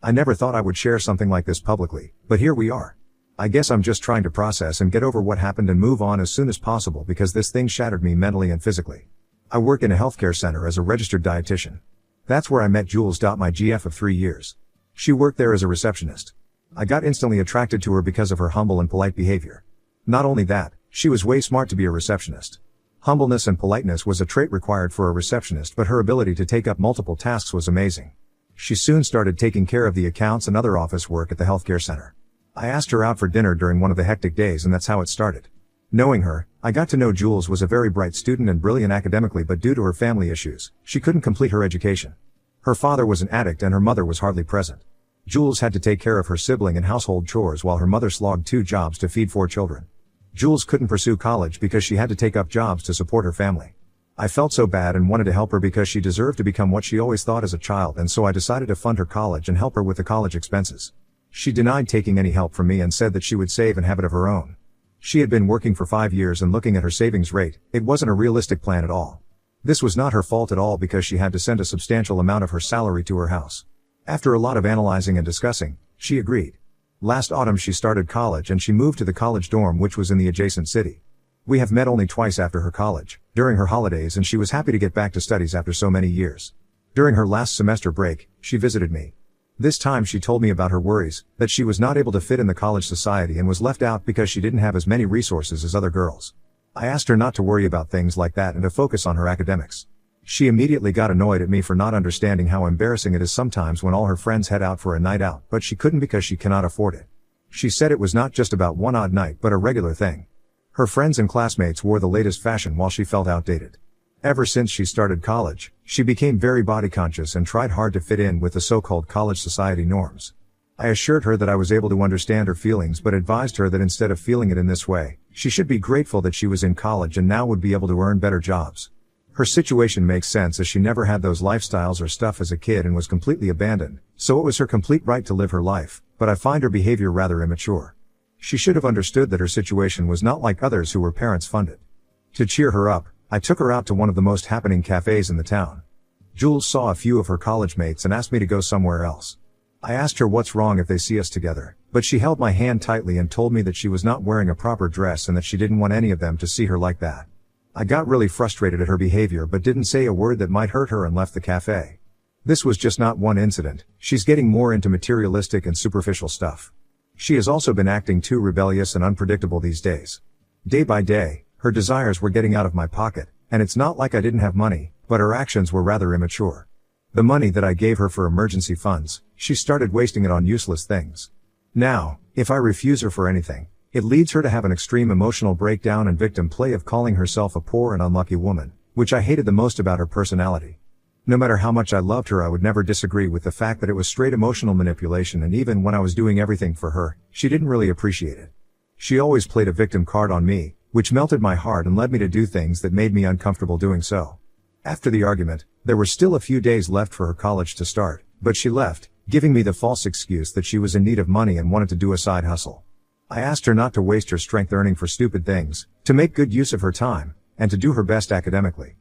I never thought I would share something like this publicly, but here we are. I guess I'm just trying to process and get over what happened and move on as soon as possible because this thing shattered me mentally and physically. I work in a healthcare center as a registered dietitian. That's where I met Jules. My GF of 3 years. She worked there as a receptionist. I got instantly attracted to her because of her humble and polite behavior. Not only that, she was way smart to be a receptionist. Humbleness and politeness was a trait required for a receptionist, but her ability to take up multiple tasks was amazing. She soon started taking care of the accounts and other office work at the healthcare center. I asked her out for dinner during one of the hectic days, and that's how it started. Knowing her, I got to know Jules was a very bright student and brilliant academically, but due to her family issues, she couldn't complete her education. Her father was an addict and her mother was hardly present. Jules had to take care of her sibling and household chores while her mother slogged 2 jobs to feed 4 children. Jules couldn't pursue college because she had to take up jobs to support her family. I felt so bad and wanted to help her because she deserved to become what she always thought as a child, and so I decided to fund her college and help her with the college expenses. She denied taking any help from me and said that she would save and have it of her own. She had been working for 5 years, and looking at her savings rate, it wasn't a realistic plan at all. This was not her fault at all because she had to send a substantial amount of her salary to her house. After a lot of analyzing and discussing, she agreed. Last autumn she started college and she moved to the college dorm, which was in the adjacent city. We have met only twice after her college, during her holidays, and she was happy to get back to studies after so many years. During her last semester break, she visited me. This time she told me about her worries, that she was not able to fit in the college society and was left out because she didn't have as many resources as other girls. I asked her not to worry about things like that and to focus on her academics. She immediately got annoyed at me for not understanding how embarrassing it is sometimes when all her friends head out for a night out, but she couldn't because she cannot afford it. She said it was not just about one odd night but a regular thing. Her friends and classmates wore the latest fashion while she felt outdated. Ever since she started college, she became very body conscious and tried hard to fit in with the so-called college society norms. I assured her that I was able to understand her feelings, but advised her that instead of feeling it in this way, she should be grateful that she was in college and now would be able to earn better jobs. Her situation makes sense as she never had those lifestyles or stuff as a kid and was completely abandoned, so it was her complete right to live her life, but I find her behavior rather immature. She should have understood that her situation was not like others who were parents funded. To cheer her up, I took her out to one of the most happening cafes in the town. Jules saw a few of her college mates and asked me to go somewhere else. I asked her what's wrong if they see us together, but she held my hand tightly and told me that she was not wearing a proper dress and that she didn't want any of them to see her like that. I got really frustrated at her behavior but didn't say a word that might hurt her and left the cafe. This was just not one incident, she's getting more into materialistic and superficial stuff. She has also been acting too rebellious and unpredictable these days. Day by day, her desires were getting out of my pocket, and it's not like I didn't have money, but her actions were rather immature. The money that I gave her for emergency funds, she started wasting it on useless things. Now, if I refuse her for anything, it leads her to have an extreme emotional breakdown and victim play of calling herself a poor and unlucky woman, which I hated the most about her personality. No matter how much I loved her, I would never disagree with the fact that it was straight emotional manipulation, and even when I was doing everything for her, she didn't really appreciate it. She always played a victim card on me, which melted my heart and led me to do things that made me uncomfortable doing so. After the argument, there were still a few days left for her college to start, but she left, giving me the false excuse that she was in need of money and wanted to do a side hustle. I asked her not to waste her strength earning for stupid things, to make good use of her time, and to do her best academically.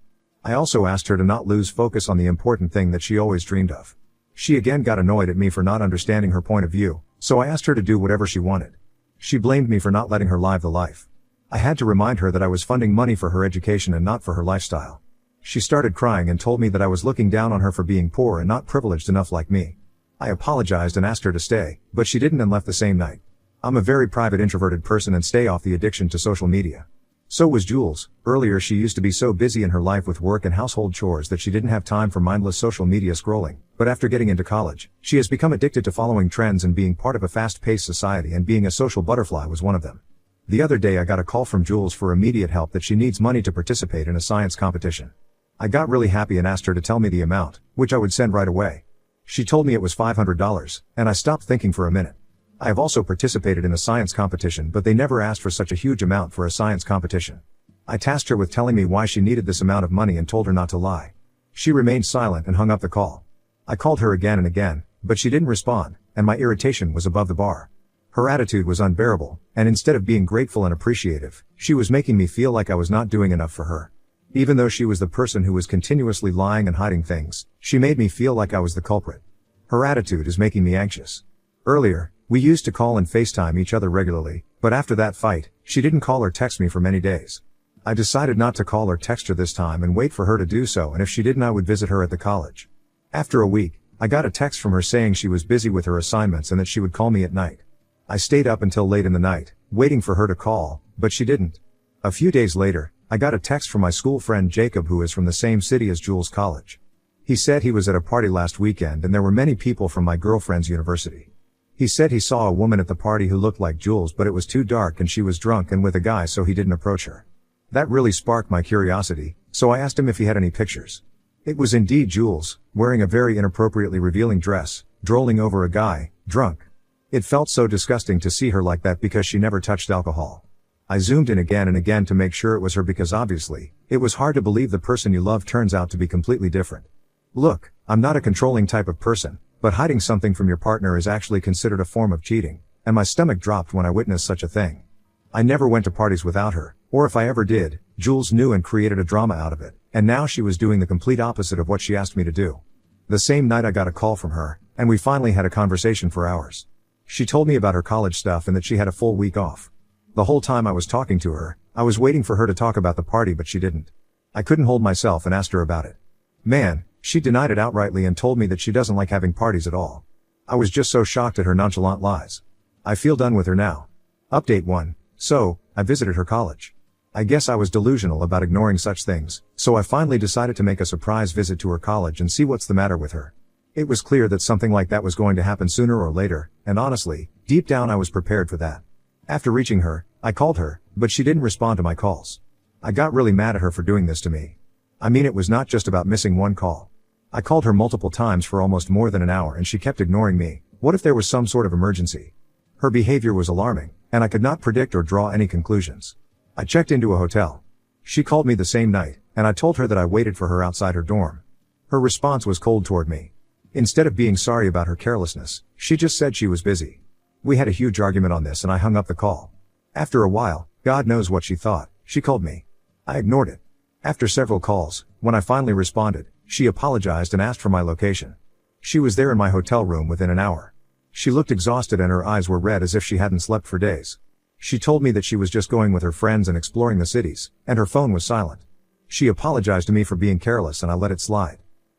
I also asked her to not lose focus on the important thing that she always dreamed of. She again got annoyed at me for not understanding her point of view, so I asked her to do whatever she wanted. She blamed me for not letting her live the life. I had to remind her that I was funding money for her education and not for her lifestyle. She started crying and told me that I was looking down on her for being poor and not privileged enough like me. I apologized and asked her to stay, but she didn't and left the same night. I'm a very private, introverted person and stay off the addiction to social media. So was Jules. Earlier she used to be so busy in her life with work and household chores that she didn't have time for mindless social media scrolling, but after getting into college, she has become addicted to following trends and being part of a fast-paced society, and being a social butterfly was one of them. The other day I got a call from Jules for immediate help that she needs money to participate in a science competition. I got really happy and asked her to tell me the amount, which I would send right away. She told me it was $500, and I stopped thinking for a minute. I have also participated in a science competition, but they never asked for such a huge amount for a science competition. I tasked her with telling me why she needed this amount of money and told her not to lie. She remained silent and hung up the call. I called her again and again, but she didn't respond, and my irritation was above the bar. Her attitude was unbearable, and instead of being grateful and appreciative, she was making me feel like I was not doing enough for her. Even though she was the person who was continuously lying and hiding things, she made me feel like I was the culprit. Her attitude is making me anxious. Earlier, we used to call and FaceTime each other regularly, but after that fight, she didn't call or text me for many days. I decided not to call or text her this time and wait for her to do so, and if she didn't I would visit her at the college. After a week, I got a text from her saying she was busy with her assignments and that she would call me at night. I stayed up until late in the night, waiting for her to call, but she didn't. A few days later, I got a text from my school friend Jacob, who is from the same city as Jules' college. He said he was at a party last weekend and there were many people from my girlfriend's university. He said he saw a woman at the party who looked like Jules, but it was too dark and she was drunk and with a guy, so he didn't approach her. That really sparked my curiosity, so I asked him if he had any pictures. It was indeed Jules, wearing a very inappropriately revealing dress, drooling over a guy, drunk. It felt so disgusting to see her like that because she never touched alcohol. I zoomed in again and again to make sure it was her because obviously, it was hard to believe the person you love turns out to be completely different. Look, I'm not a controlling type of person, but hiding something from your partner is actually considered a form of cheating, and my stomach dropped when I witnessed such a thing. I never went to parties without her, or if I ever did, Jules knew and created a drama out of it, and now she was doing the complete opposite of what she asked me to do. The same night I got a call from her, and we finally had a conversation for hours. She told me about her college stuff and that she had a full week off. The whole time I was talking to her, I was waiting for her to talk about the party, but she didn't. I couldn't hold myself and asked her about it. Man, she denied it outrightly and told me that she doesn't like having parties at all. I was just so shocked at her nonchalant lies. I feel done with her now. Update 1. So, I visited her college. I guess I was delusional about ignoring such things, so I finally decided to make a surprise visit to her college and see what's the matter with her. It was clear that something like that was going to happen sooner or later, and honestly, deep down I was prepared for that. After reaching her, I called her, but she didn't respond to my calls. I got really mad at her for doing this to me. I mean, it was not just about missing one call. I called her multiple times for almost more than an hour and she kept ignoring me. What if there was some sort of emergency? Her behavior was alarming, and I could not predict or draw any conclusions. I checked into a hotel. She called me the same night, and I told her that I waited for her outside her dorm. Her response was cold toward me. Instead of being sorry about her carelessness, she just said she was busy. We had a huge argument on this and I hung up the call. After a while, God knows what she thought, she called me. I ignored it. After several calls, when I finally responded, she apologized and asked for my location. She was there in my hotel room within an hour. She looked exhausted and her eyes were red as if she hadn't slept for days. She told me that she was just going with her friends and exploring the cities, and her phone was silent. She apologized to me for being careless and I let it slide.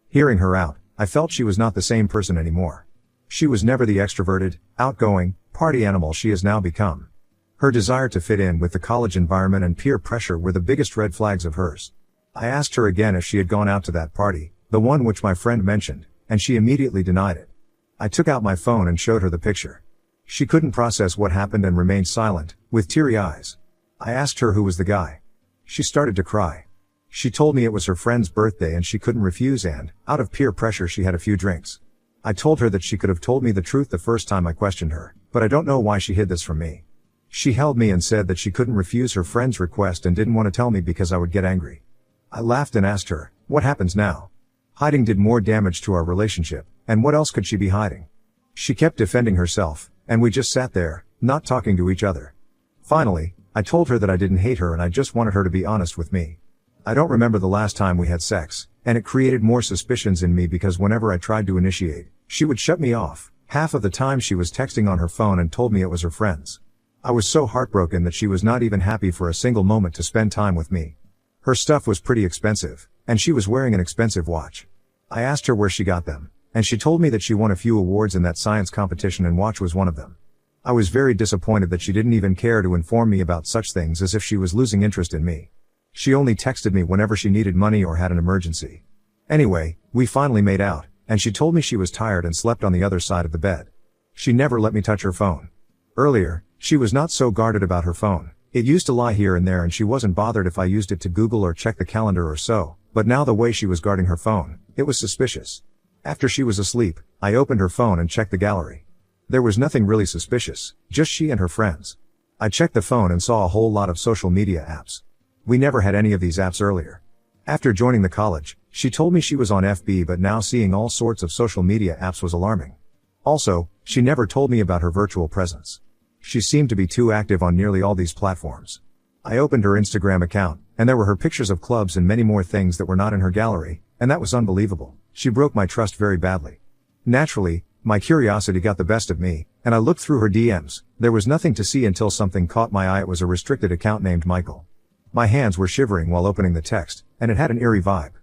Hearing her out, I felt she was not the same person anymore. She was never the extroverted, outgoing, party animal she has now become. Her desire to fit in with the college environment and peer pressure were the biggest red flags of hers. I asked her again if she had gone out to that party, the one which my friend mentioned, and she immediately denied it. I took out my phone and showed her the picture. She couldn't process what happened and remained silent, with teary eyes. I asked her who was the guy. She started to cry. She told me it was her friend's birthday and she couldn't refuse, and, out of peer pressure, she had a few drinks. I told her that she could have told me the truth the first time I questioned her, but I don't know why she hid this from me. She held me and said that she couldn't refuse her friend's request and didn't want to tell me because I would get angry. I laughed and asked her, what happens now? Hiding did more damage to our relationship, and what else could she be hiding? She kept defending herself, and we just sat there, not talking to each other. Finally, I told her that I didn't hate her and I just wanted her to be honest with me. I don't remember the last time we had sex, and it created more suspicions in me because whenever I tried to initiate, she would shut me off. Half of the time she was texting on her phone and told me it was her friends. I was so heartbroken that she was not even happy for a single moment to spend time with me. Her stuff was pretty expensive, and she was wearing an expensive watch. I asked her where she got them, and she told me that she won a few awards in that science competition and watch was one of them. I was very disappointed that she didn't even care to inform me about such things, as if she was losing interest in me. She only texted me whenever she needed money or had an emergency. Anyway, we finally made out, and she told me she was tired and slept on the other side of the bed. She never let me touch her phone. Earlier, she was not so guarded about her phone. It used to lie here and there and she wasn't bothered if I used it to Google or check the calendar or so, but now the way she was guarding her phone, it was suspicious. After she was asleep, I opened her phone and checked the gallery. There was nothing really suspicious, just she and her friends. I checked the phone and saw a whole lot of social media apps. We never had any of these apps earlier. After joining the college, she told me she was on FB, but now seeing all sorts of social media apps was alarming. Also, she never told me about her virtual presence. She seemed to be too active on nearly all these platforms. I opened her Instagram account, and there were her pictures of clubs and many more things that were not in her gallery, and that was unbelievable. She broke my trust very badly. Naturally, my curiosity got the best of me, and I looked through her DMs. There was nothing to see until something caught my eye. It was a restricted account named Michael. My hands were shivering while opening the text, and it had an eerie vibe.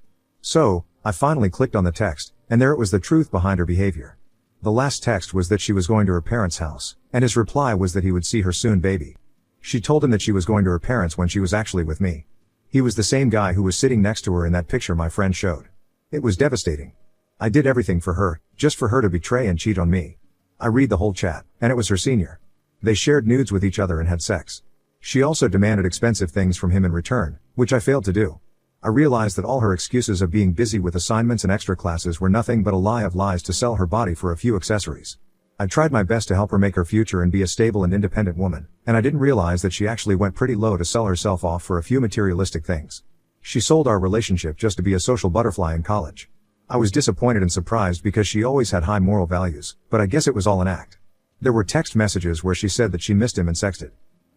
So, I finally clicked on the text, and there it was, the truth behind her behavior. The last text was that she was going to her parents' house, and his reply was that he would see her soon, baby. She told him that she was going to her parents when she was actually with me. He was the same guy who was sitting next to her in that picture my friend showed. It was devastating. I did everything for her, just for her to betray and cheat on me. I read the whole chat, and it was her senior. They shared nudes with each other and had sex. She also demanded expensive things from him in return, which I failed to do. I realized that all her excuses of being busy with assignments and extra classes were nothing but a lie of lies to sell her body for a few accessories. I tried my best to help her make her future and be a stable and independent woman, and I didn't realize that she actually went pretty low to sell herself off for a few materialistic things. She sold our relationship just to be a social butterfly in college. I was disappointed and surprised because she always had high moral values, but I guess it was all an act. There were text messages where she said that she missed him and sexted.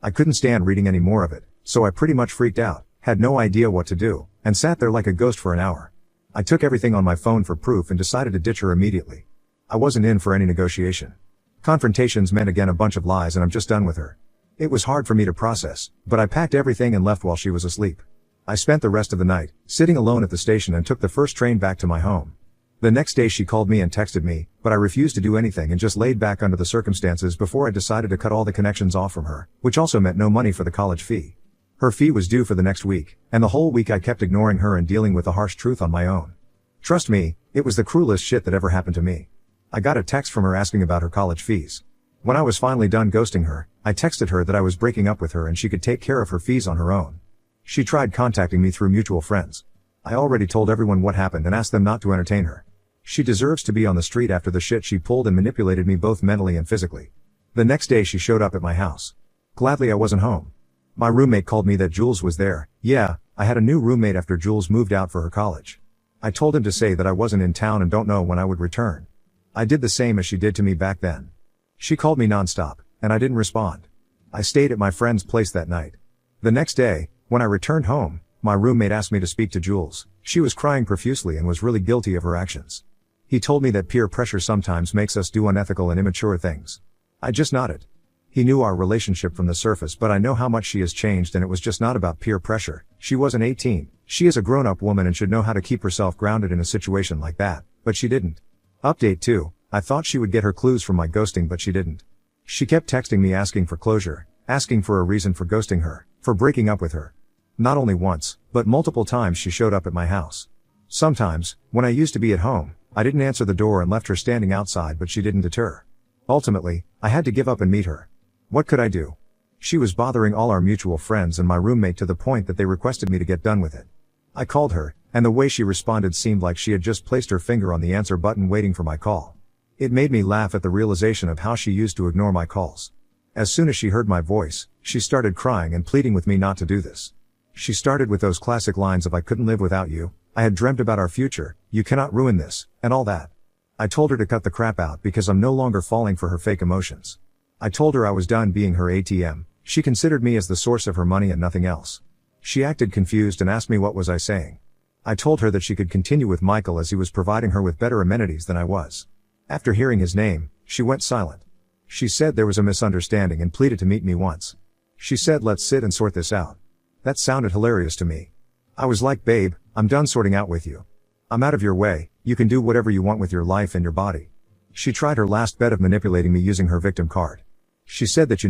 I couldn't stand reading any more of it, so I pretty much freaked out, had no idea what to do, and sat there like a ghost for an hour. I took everything on my phone for proof and decided to ditch her immediately. I wasn't in for any negotiation. Confrontations meant again a bunch of lies, and I'm just done with her. It was hard for me to process, but I packed everything and left while she was asleep. I spent the rest of the night, sitting alone at the station, and took the first train back to my home. The next day she called me and texted me, but I refused to do anything and just laid back under the circumstances before I decided to cut all the connections off from her, which also meant no money for the college fee. Her fee was due for the next week, and the whole week I kept ignoring her and dealing with the harsh truth on my own. Trust me, it was the cruelest shit that ever happened to me. I got a text from her asking about her college fees. When I was finally done ghosting her, I texted her that I was breaking up with her and she could take care of her fees on her own. She tried contacting me through mutual friends. I already told everyone what happened and asked them not to entertain her. She deserves to be on the street after the shit she pulled and manipulated me both mentally and physically. The next day she showed up at my house. Gladly I wasn't home. My roommate called me that Jules was there. Yeah, I had a new roommate after Jules moved out for her college. I told him to say that I wasn't in town and don't know when I would return. I did the same as she did to me back then. She called me nonstop, and I didn't respond. I stayed at my friend's place that night. The next day, when I returned home, my roommate asked me to speak to Jules. She was crying profusely and was really guilty of her actions. He told me that peer pressure sometimes makes us do unethical and immature things. I just nodded. He knew our relationship from the surface, but I know how much she has changed, and it was just not about peer pressure. She wasn't 18. She is a grown-up woman and should know how to keep herself grounded in a situation like that, but she didn't. Update 2. I thought she would get her clues from my ghosting, but she didn't. She kept texting me asking for closure, asking for a reason for ghosting her, for breaking up with her. Not only once, but multiple times she showed up at my house. Sometimes, when I used to be at home, I didn't answer the door and left her standing outside, but she didn't deter. Ultimately, I had to give up and meet her. What could I do? She was bothering all our mutual friends and my roommate to the point that they requested me to get done with it. I called her, and the way she responded seemed like she had just placed her finger on the answer button waiting for my call. It made me laugh at the realization of how she used to ignore my calls. As soon as she heard my voice, she started crying and pleading with me not to do this. She started with those classic lines of "I couldn't live without you, I had dreamt about our future, you cannot ruin this," and all that. I told her to cut the crap out because I'm no longer falling for her fake emotions. I told her I was done being her ATM. She considered me as the source of her money and nothing else. She acted confused and asked me what was I saying. I told her that she could continue with Michael as he was providing her with better amenities than I was. After hearing his name, she went silent. She said there was a misunderstanding and pleaded to meet me once. She said, "Let's sit and sort this out." That sounded hilarious to me. I was like, "Babe, I'm done sorting out with you. I'm out of your way, you can do whatever you want with your life and your body." She tried her last bet of manipulating me using her victim card. She said that,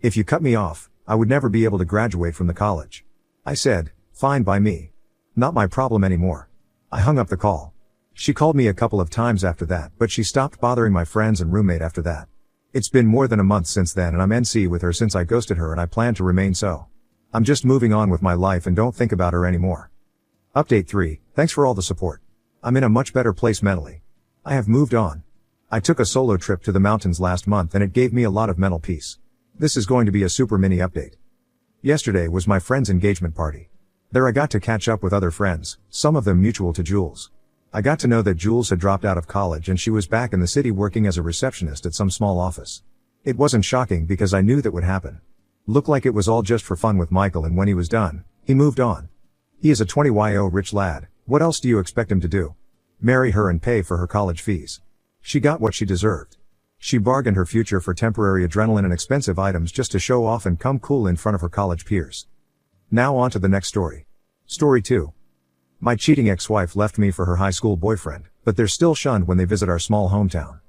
if you cut me off, I would never be able to graduate from the college. I said, "Fine by me. Not my problem anymore." I hung up the call. She called me a couple of times after that, but she stopped bothering my friends and roommate after that. It's been more than a month since then, and I'm NC with her since I ghosted her, and I plan to remain so. I'm just moving on with my life and don't think about her anymore. Update 3. Thanks for all the support. I'm in a much better place mentally. I have moved on. I took a solo trip to the mountains last month and it gave me a lot of mental peace. This is going to be a super mini update. Yesterday was my friend's engagement party. There I got to catch up with other friends, some of them mutual to Jules. I got to know that Jules had dropped out of college and she was back in the city working as a receptionist at some small office. It wasn't shocking because I knew that would happen. Looked like it was all just for fun with Michael, and when he was done, he moved on. He is a 20yo rich lad. What else do you expect him to do? Marry her and pay for her college fees. She got what she deserved. She bargained her future for temporary adrenaline and expensive items just to show off and come cool in front of her college peers. Now on to the next story. Story 2. My cheating ex-wife left me for her high school boyfriend, but they're still shunned when they visit our small hometown.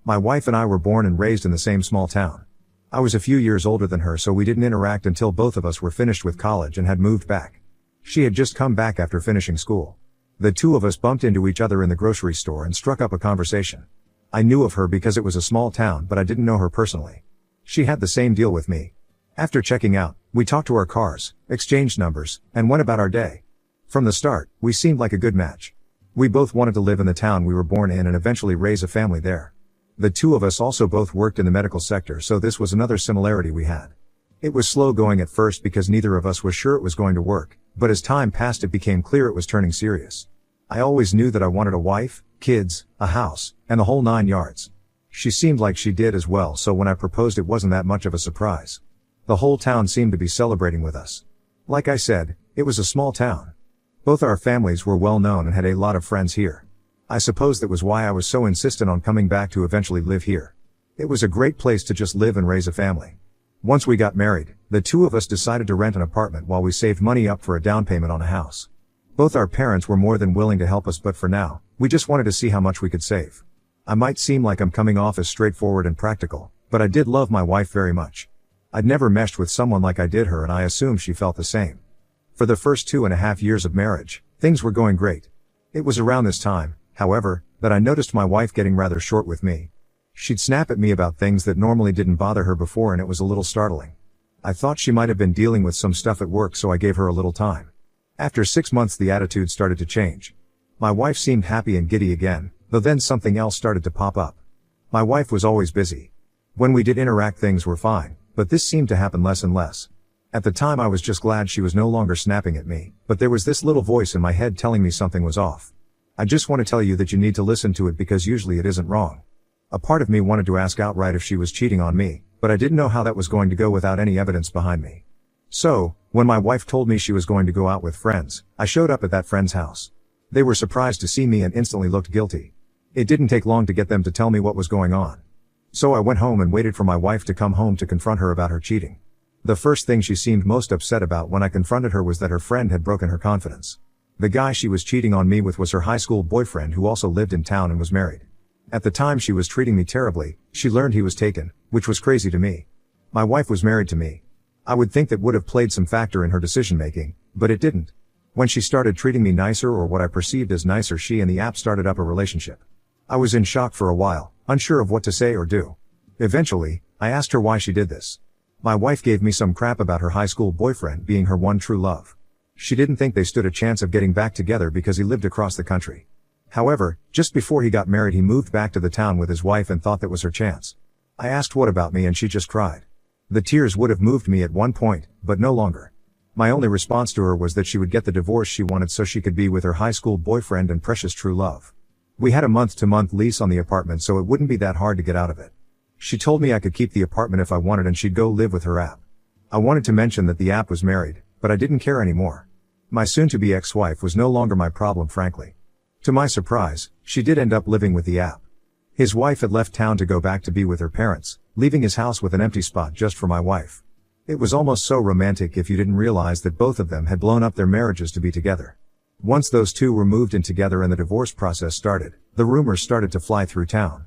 My wife and I were born and raised in the same small town. I was a few years older than her, so we didn't interact until both of us were finished with college and had moved back. She had just come back after finishing school. The two of us bumped into each other in the grocery store and struck up a conversation. I knew of her because it was a small town, but I didn't know her personally. She had the same deal with me. After checking out, we talked to our cars, exchanged numbers, and went about our day. From the start, we seemed like a good match. We both wanted to live in the town we were born in and eventually raise a family there. The two of us also both worked in the medical sector, so this was another similarity we had. It was slow going at first because neither of us was sure it was going to work, but as time passed it became clear it was turning serious. I always knew that I wanted a wife, kids, a house, and the whole 9 yards. She seemed like she did as well, so when I proposed it wasn't that much of a surprise. The whole town seemed to be celebrating with us. Like I said, it was a small town. Both our families were well known and had a lot of friends here. I suppose that was why I was so insistent on coming back to eventually live here. It was a great place to just live and raise a family. Once we got married, the two of us decided to rent an apartment while we saved money up for a down payment on a house. Both our parents were more than willing to help us, but for now, we just wanted to see how much we could save. I might seem like I'm coming off as straightforward and practical, but I did love my wife very much. I'd never meshed with someone like I did her, and I assumed she felt the same. For the first 2.5 years of marriage, things were going great. It was around this time, however, that I noticed my wife getting rather short with me. She'd snap at me about things that normally didn't bother her before, and it was a little startling. I thought she might have been dealing with some stuff at work, so I gave her a little time. After 6 months the attitude started to change. My wife seemed happy and giddy again, though then something else started to pop up. My wife was always busy. When we did interact things were fine, but this seemed to happen less and less. At the time I was just glad she was no longer snapping at me, but there was this little voice in my head telling me something was off. I just want to tell you that you need to listen to it because usually it isn't wrong. A part of me wanted to ask outright if she was cheating on me, but I didn't know how that was going to go without any evidence behind me. So, when my wife told me she was going to go out with friends, I showed up at that friend's house. They were surprised to see me and instantly looked guilty. It didn't take long to get them to tell me what was going on. So I went home and waited for my wife to come home to confront her about her cheating. The first thing she seemed most upset about when I confronted her was that her friend had broken her confidence. The guy she was cheating on me with was her high school boyfriend, who also lived in town and was married. At the time she was treating me terribly. She learned he was taken, which was crazy to me. My wife was married to me. I would think that would have played some factor in her decision making, but it didn't. When she started treating me nicer, or what I perceived as nicer, she and the app started up a relationship. I was in shock for a while, unsure of what to say or do. Eventually, I asked her why she did this. My wife gave me some crap about her high school boyfriend being her one true love. She didn't think they stood a chance of getting back together because he lived across the country. However, just before he got married he moved back to the town with his wife and thought that was her chance. I asked what about me and she just cried. The tears would have moved me at one point, but no longer. My only response to her was that she would get the divorce she wanted so she could be with her high school boyfriend and precious true love. We had a month-to-month lease on the apartment, so it wouldn't be that hard to get out of it. She told me I could keep the apartment if I wanted and she'd go live with her app. I wanted to mention that the app was married, but I didn't care anymore. My soon-to-be ex-wife was no longer my problem, frankly. To my surprise, she did end up living with the app. His wife had left town to go back to be with her parents, leaving his house with an empty spot just for my wife. It was almost so romantic if you didn't realize that both of them had blown up their marriages to be together. Once those two were moved in together and the divorce process started, the rumors started to fly through town.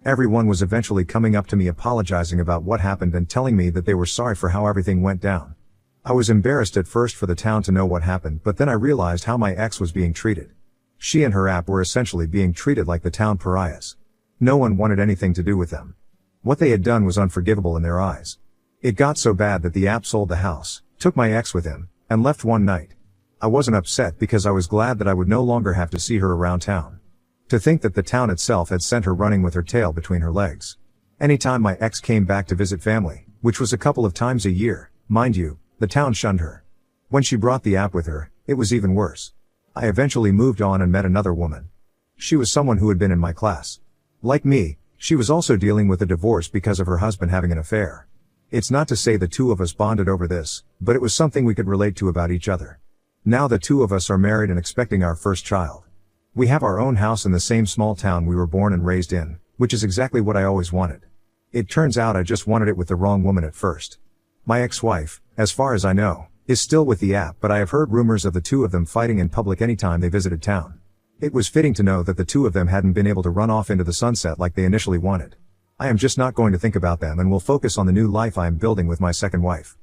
Everyone was eventually coming up to me apologizing about what happened and telling me that they were sorry for how everything went down. I was embarrassed at first for the town to know what happened, but then I realized how my ex was being treated. She and her app were essentially being treated like the town pariahs. No one wanted anything to do with them. What they had done was unforgivable in their eyes. It got so bad that the app sold the house, took my ex with him, and left one night. I wasn't upset because I was glad that I would no longer have to see her around town. To think that the town itself had sent her running with her tail between her legs. Anytime my ex came back to visit family, which was a couple of times a year, mind you, the town shunned her. When she brought the app with her, it was even worse. I eventually moved on and met another woman. She was someone who had been in my class. Like me, she was also dealing with a divorce because of her husband having an affair. It's not to say the two of us bonded over this, but it was something we could relate to about each other. Now the two of us are married and expecting our first child. We have our own house in the same small town we were born and raised in, Which is exactly what I always wanted. It turns out I just wanted it with the wrong woman at first. My ex-wife, as far as I know, is still with the app, but I have heard rumors of the two of them fighting in public anytime they visited town. It was fitting to know that the two of them hadn't been able to run off into the sunset like they initially wanted. I am just not going to think about them and will focus on the new life I am building with my second wife.